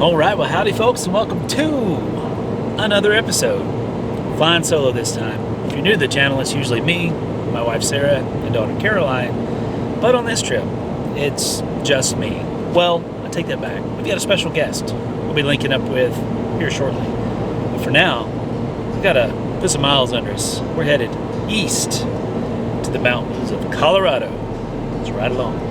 All right, well, howdy, folks, and welcome to another episode. Flying solo this time. If you're new to the channel, it's usually me, my wife Sarah, and daughter Caroline. But on this trip, it's just me. Well, I take that back. We've got a special guest we'll be linking up with here shortly. But for now, we've got to put some miles under us. We're headed east to the mountains of Colorado. Let's ride along.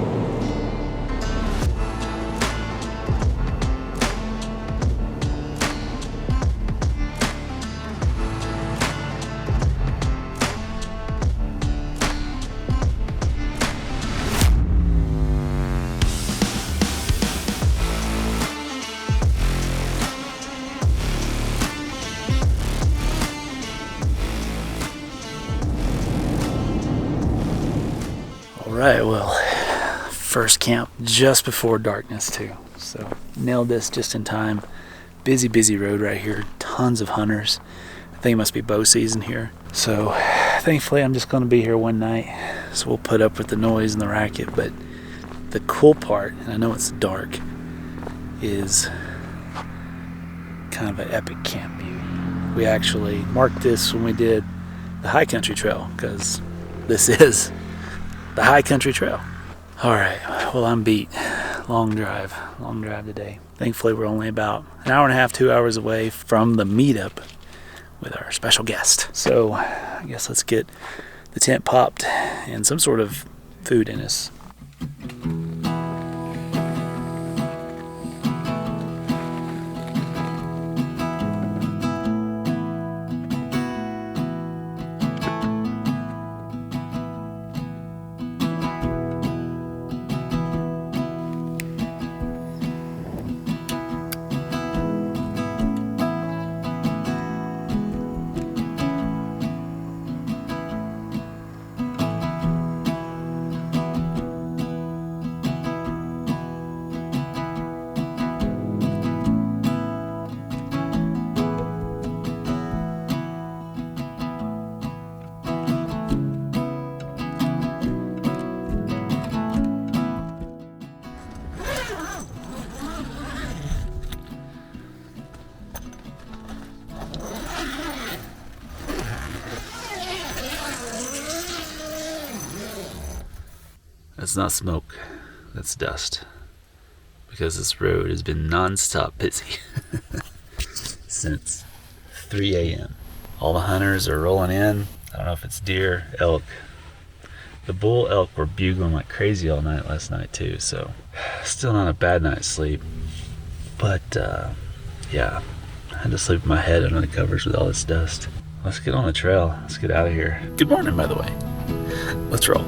Alright, well, first camp just before darkness too, so nailed this just in time. Busy road right here, tons of hunters. I think it must be bow season here, so thankfully I'm just going to be here one night, so we'll put up with the noise and the racket. But the cool part, and I know it's dark, is kind of an epic camp view. We actually marked this when we did the high country trail, because this is the high country trail. All right, well, I'm beat. Long drive today. Thankfully, we're only about an hour and a half, 2 hours away from the meetup with our special guest. So I guess let's get the tent popped and some sort of food in us. That's not smoke, that's dust. Because this road has been non-stop busy since 3 a.m. All the hunters are rolling in. I don't know if it's deer, elk. The bull elk were bugling like crazy all night last night too, so still not a bad night's sleep. But yeah, I had to sleep with my head under the covers with all this dust. Let's get on the trail, let's get out of here. Good morning, by the way. Let's roll.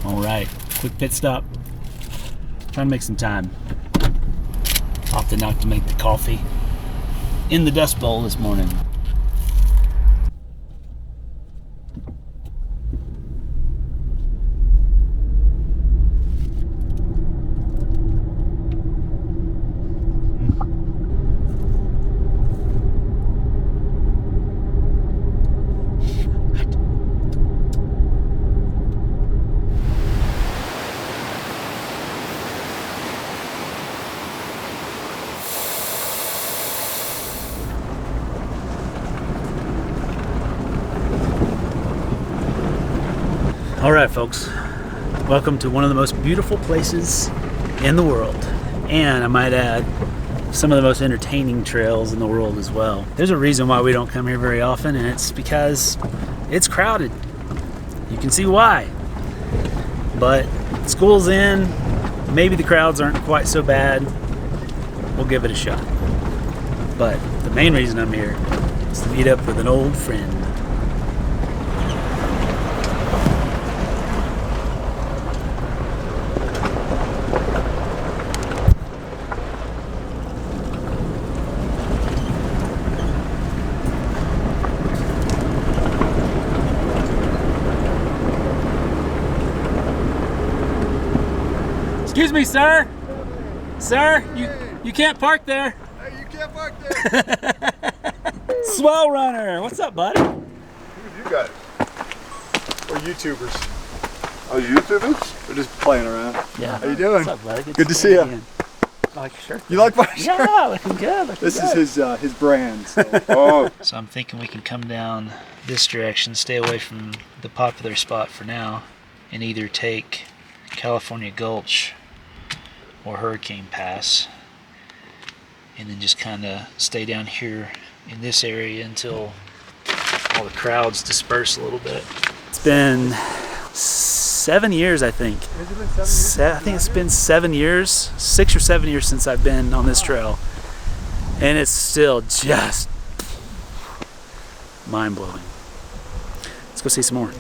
Alright, quick pit stop. Trying to make some time. Opted not to make the coffee in the dust bowl this morning. All right, folks, welcome to one of the most beautiful places in the world, and I might add, some of the most entertaining trails in the world as well. There's a reason why we don't come here very often, and it's because it's crowded. You can see why. But school's in, maybe the crowds aren't quite so bad. We'll give it a shot. But the main reason I'm here is to meet up with an old friend. Excuse me, sir. Sir, you can't park there. Hey, you can't park there. Swell Runner, what's up, buddy? Who have you guys? Or YouTubers? Oh, YouTubers? We're just playing around. Yeah. How you doing? What's up, buddy? Good to see you. Again. I like your shirt. You like my shirt? Yeah, looking good. This is his brand. So. So I'm thinking we can come down this direction, stay away from the popular spot for now, and either take California Gulch or Hurricane Pass, and then just kind of stay down here in this area until all the crowds disperse a little bit. It's been 7 years, I think. Has it been 7 years? I think it's been 7 years, 6 or 7 years since I've been on this trail, and it's still just mind-blowing. Let's go see some more.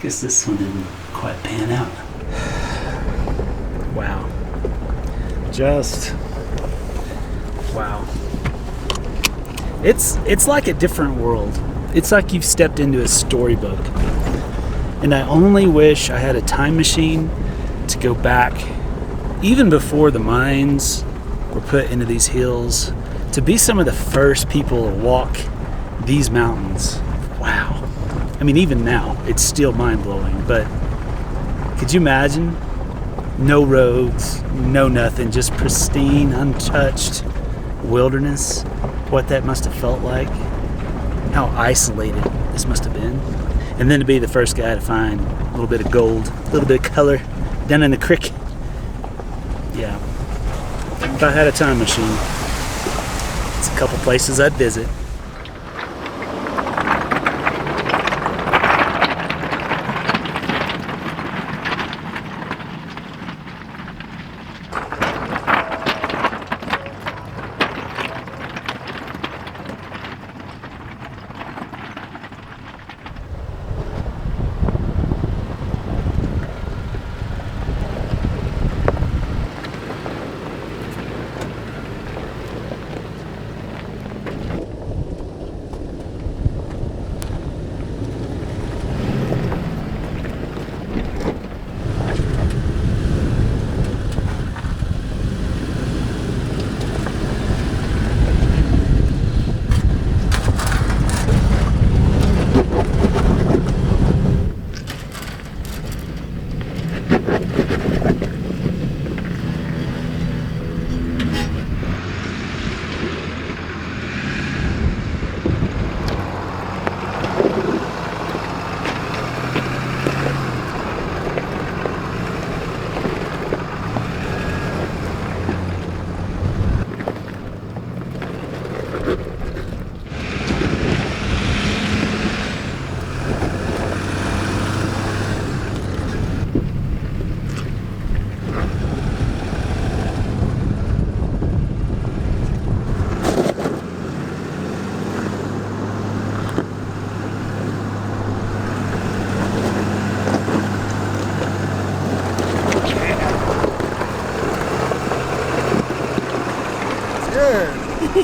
Guess this one didn't quite pan out. Wow. Just wow. It's like a different world. It's like you've stepped into a storybook. And I only wish I had a time machine to go back, even before the mines were put into these hills, to be some of the first people to walk these mountains. Wow. I mean, even now, it's still mind-blowing, but could you imagine? No roads, no nothing, just pristine, untouched wilderness. What that must have felt like. How isolated this must have been. And then to be the first guy to find a little bit of gold, a little bit of color down in the creek. Yeah. If I had a time machine, it's a couple places I'd visit.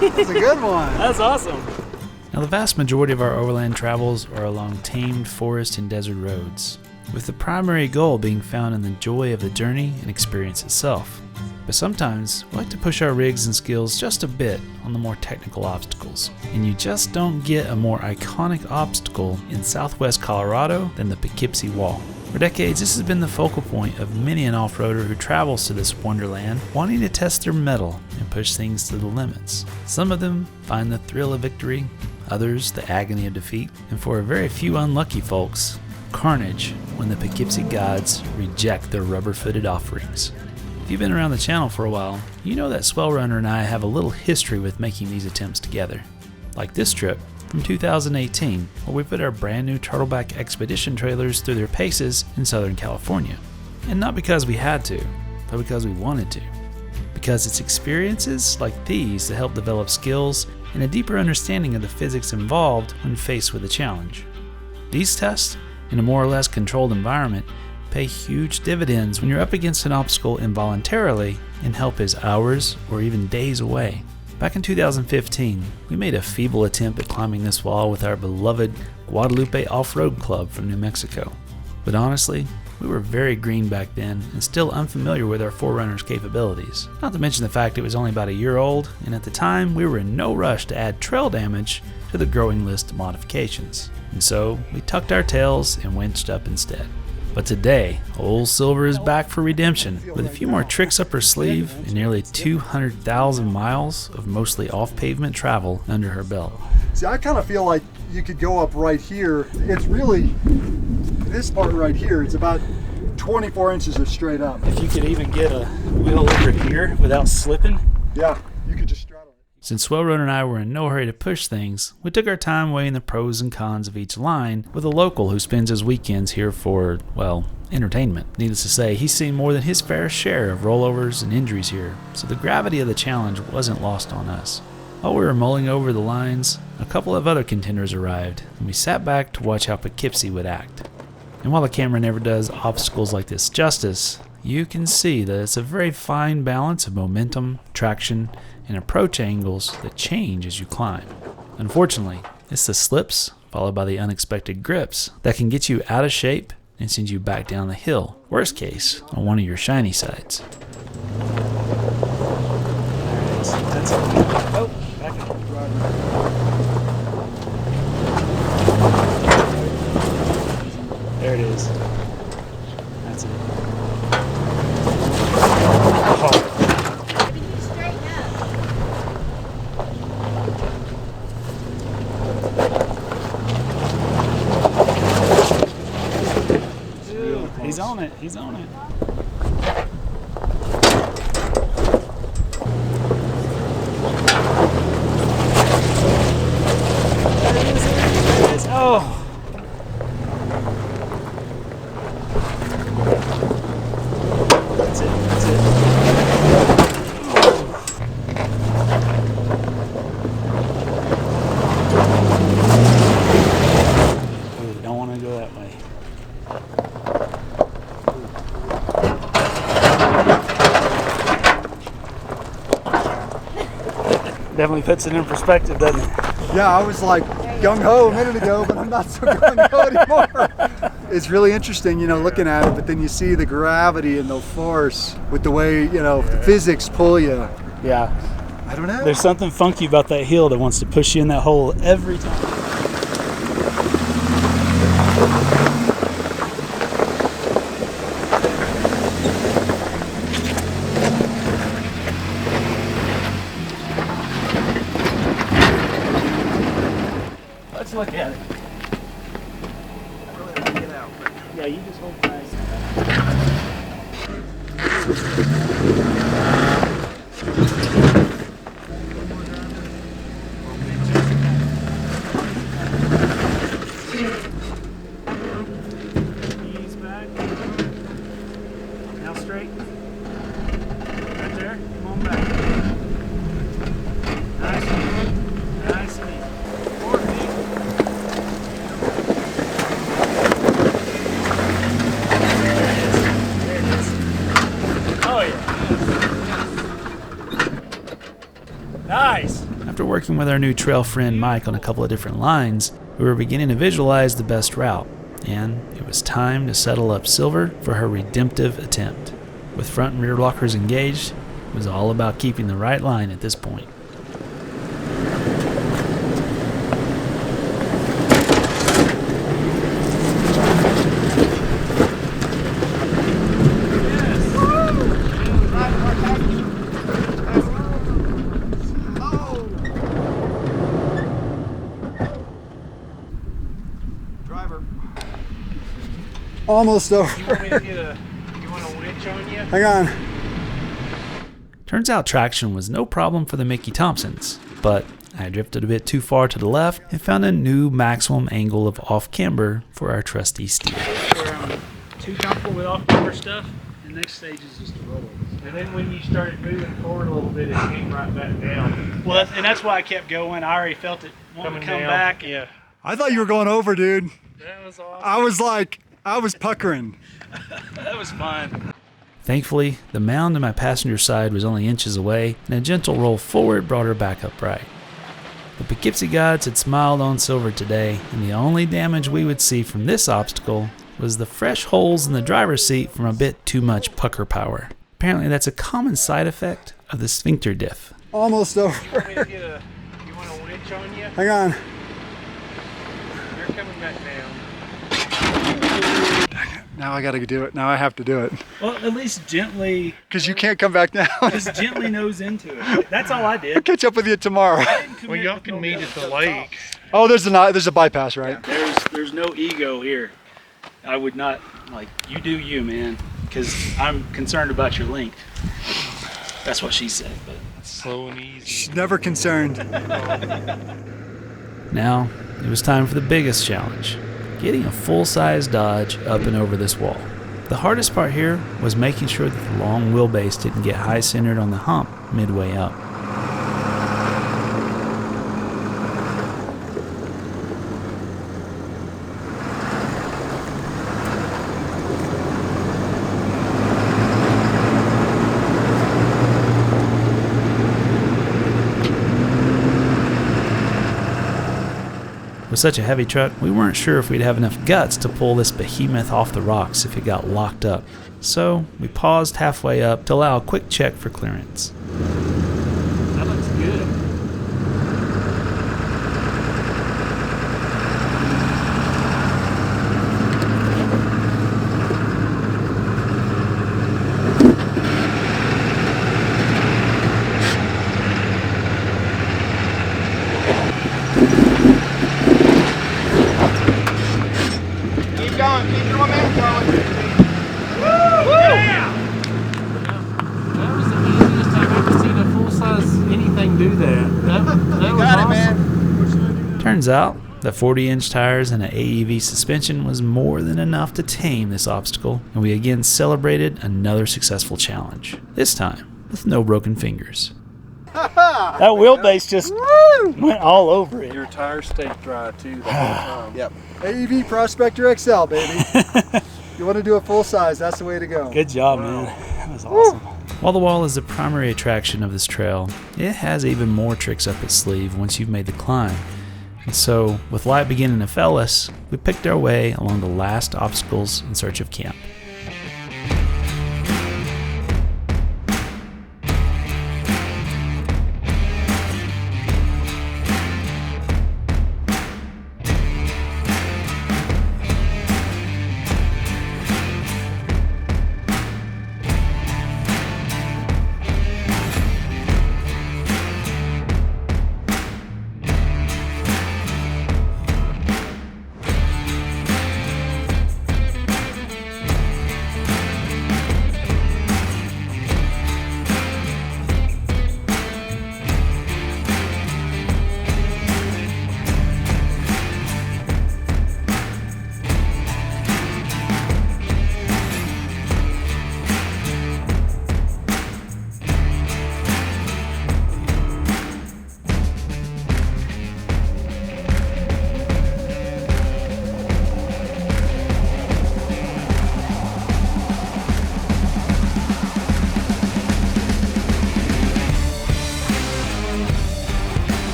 That's a good one. That's awesome. Now, the vast majority of our overland travels are along tamed forest and desert roads, with the primary goal being found in the joy of the journey and experience itself. But sometimes we like to push our rigs and skills just a bit on the more technical obstacles, and you just don't get a more iconic obstacle in southwest Colorado than the Poughkeepsie Wall. For decades, this has been the focal point of many an off-roader who travels to this wonderland wanting to test their mettle and push things to the limits. Some of them find the thrill of victory, others the agony of defeat, and for a very few unlucky folks, carnage when the Poughkeepsie gods reject their rubber-footed offerings. If you've been around the channel for a while, you know that 4Runner and I have a little history with making these attempts together. Like this trip from 2018, where we put our brand new Turtleback Expedition trailers through their paces in Southern California. And not because we had to, but because we wanted to. Because it's experiences like these that help develop skills and a deeper understanding of the physics involved when faced with a challenge. These tests, in a more or less controlled environment, pay huge dividends when you're up against an obstacle involuntarily and help is hours or even days away. Back in 2015, we made a feeble attempt at climbing this wall with our beloved Guadalupe Off-Road Club from New Mexico. But honestly, we were very green back then and still unfamiliar with our 4Runner's capabilities. Not to mention the fact it was only about a year old, and at the time we were in no rush to add trail damage to the growing list of modifications. And so we tucked our tails and winched up instead. But today, old Silver is back for redemption with a few more tricks up her sleeve and nearly 200,000 miles of mostly off-pavement travel under her belt. See, I kind of feel like you could go up right here. It's really, this part right here, it's about 24 inches of straight up. If you could even get a wheel over here without slipping. Yeah, you could just straddle it. Since 4Runner and I were in no hurry to push things, we took our time weighing the pros and cons of each line with a local who spends his weekends here for, well, entertainment. Needless to say, he's seen more than his fair share of rollovers and injuries here, so the gravity of the challenge wasn't lost on us. While we were mulling over the lines, a couple of other contenders arrived, and we sat back to watch how Poughkeepsie would act. And while the camera never does obstacles like this justice, you can see that it's a very fine balance of momentum, traction, and approach angles that change as you climb. Unfortunately, it's the slips, followed by the unexpected grips, that can get you out of shape and send you back down the hill, worst case, on one of your shiny sides. That's oh, back up. There it is. That's it. Oh. He's on it. He's on it. That's it. That's it. Oh, don't want to go that way. Definitely puts it in perspective, doesn't it? Yeah, I was like gung-ho a minute ago, but I'm not so gung-ho anymore. It's really interesting, you know, looking at it, but then you see the gravity and the force with the way, you know, the physics pull you. Yeah. I don't know. There's something funky about that hill that wants to push you in that hole every time. Let's look at it. Yeah, you just hold nice. Ease back. Now straight. Right there. Come on back. Nice and easy. Nice and easy. 4 feet. Oh yeah. Nice. After working with our new trail friend Mike on a couple of different lines, we were beginning to visualize the best route, and it was time to settle up Silver for her redemptive attempt. With front and rear lockers engaged, it was all about keeping the right line at this point. Almost over. You want me to get a winch on you? Hang on. Turns out traction was no problem for the Mickey Thompsons, but I drifted a bit too far to the left and found a new maximum angle of off-camber for our trusty steer. Where I'm too comfortable with off-camber stuff, the next stage is just a roll. And then when you started moving forward a little bit, it came right back down. Well, that's why I kept going. I already felt it wanting to come back. Yeah. I thought you were going over, dude. That was awesome. I was puckering. That was fun. Thankfully, the mound on my passenger side was only inches away, and a gentle roll forward brought her back upright. The Poughkeepsie gods had smiled on Silver today, and the only damage we would see from this obstacle was the fresh holes in the driver's seat from a bit too much pucker power. Apparently that's a common side effect of the sphincter diff. Almost over. You want a winch on you? Hang on. You're coming back down. Now I gotta do it. Now I have to do it. Well, at least gently. Because you can't come back down. Just gently nose into it. That's all I did. I'll catch up with you tomorrow. Well, y'all can meet at the lake. Oh, there's a bypass, right? Yeah, there's no ego here. I would not, like, you do you, man. Because I'm concerned about your length. That's what she said, but. Slow and easy. She's never concerned. Now, it was time for the biggest challenge. Getting a full-size Dodge up and over this wall. The hardest part here was making sure that the long wheelbase didn't get high-centered on the hump midway up. With such a heavy truck, we weren't sure if we'd have enough guts to pull this behemoth off the rocks if it got locked up. So we paused halfway up to allow a quick check for clearance. That looks good. Turns out, The 40-inch tires and an AEV suspension was more than enough to tame this obstacle, and we again celebrated another successful challenge, this time with no broken fingers. That wheelbase just went all over it. Your tires stayed dry too the whole time. Yep. AEV Prospector XL, baby. You want to do a full size, that's the way to go. Good job, man. That was awesome. While the wall is the primary attraction of this trail, it has even more tricks up its sleeve once you've made the climb. And so, with light beginning to fail us, we picked our way along the last obstacles in search of camp.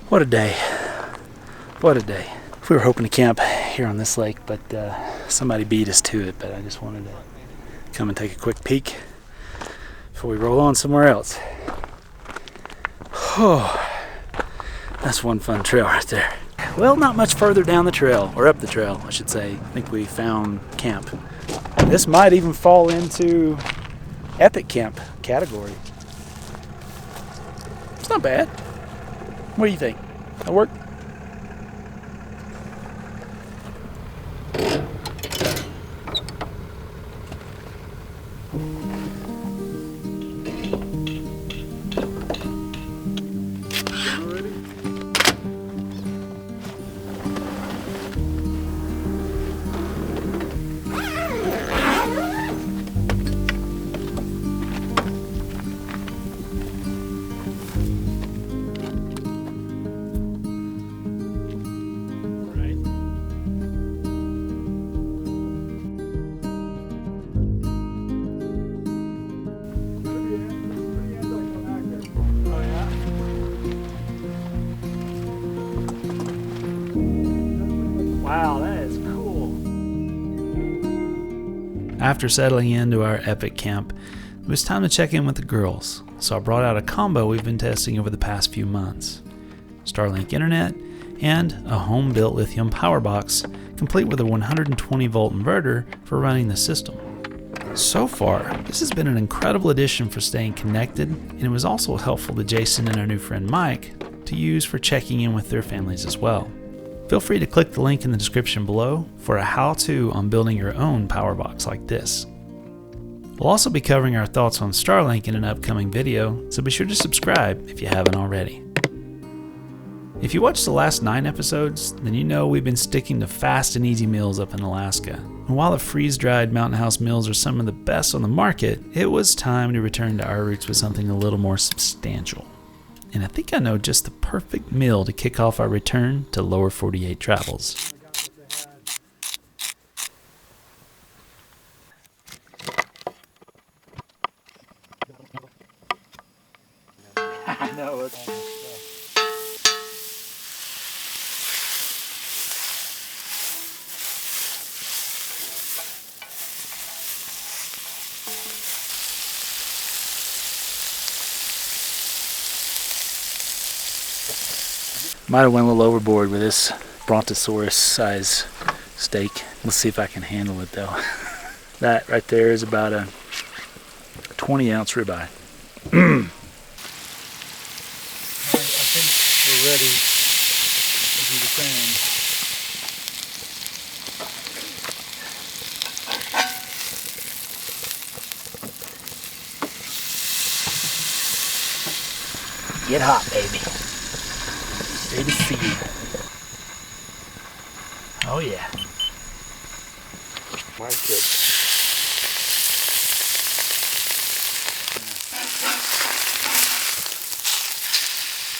What a day. What a day. We were hoping to camp here on this lake, but somebody beat us to it, but I just wanted to come and take a quick peek before we roll on somewhere else. Oh, that's one fun trail right there. Well, not much further down the trail, or up the trail, I should say. I think we found camp. This might even fall into epic camp category. It's not bad. What do you think? That work? Wow, that is cool. After settling into our epic camp, it was time to check in with the girls, so I brought out a combo we've been testing over the past few months. Starlink internet and a home-built lithium power box, complete with a 120-volt inverter for running the system. So far, this has been an incredible addition for staying connected, and it was also helpful to Jason and our new friend Mike to use for checking in with their families as well. Feel free to click the link in the description below for a how-to on building your own power box like this. We'll also be covering our thoughts on Starlink in an upcoming video, so be sure to subscribe if you haven't already. If you watched the last 9 episodes, then you know we've been sticking to fast and easy meals up in Alaska. And while the freeze-dried Mountain House meals are some of the best on the market, it was time to return to our roots with something a little more substantial. And I think I know just the perfect meal to kick off our return to lower 48 travels. I know it's... Might have went a little overboard with this brontosaurus size steak. Let's see if I can handle it though. That right there is about a 20-ounce ribeye. I think we're ready to do the same. Get hot, baby. Ready to see you. Oh yeah. Mine's good.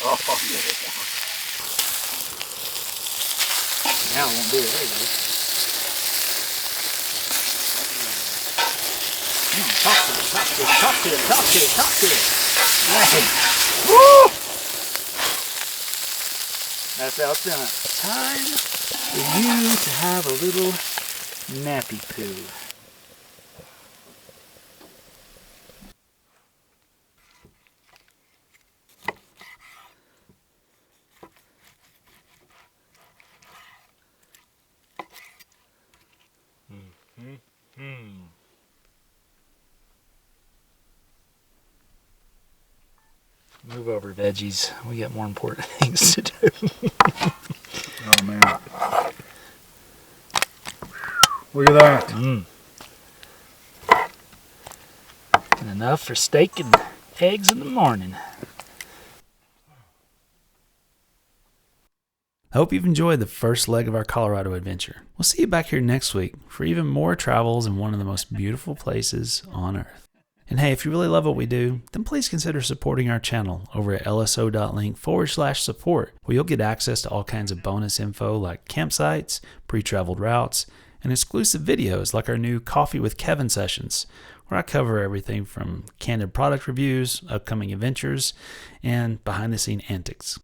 Oh yeah. Now it won't do it. There you go. Talk to it, talk to it, talk to it, talk to it, talk to it. Nice. Woo! That's how it's done. Time for you to have a little nappy poo. Move over, veggies. We got more important things to do. Oh man. Look at that. And enough for steak and eggs in the morning. I hope you've enjoyed the first leg of our Colorado adventure. We'll see you back here next week for even more travels in one of the most beautiful places on earth. And hey, if you really love what we do, then please consider supporting our channel over at lso.link/support, where you'll get access to all kinds of bonus info like campsites, pre-traveled routes, and exclusive videos like our new Coffee with Kevin sessions, where I cover everything from candid product reviews, upcoming adventures, and behind-the-scene antics.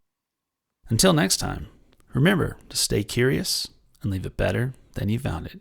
Until next time, remember to stay curious and leave it better than you found it.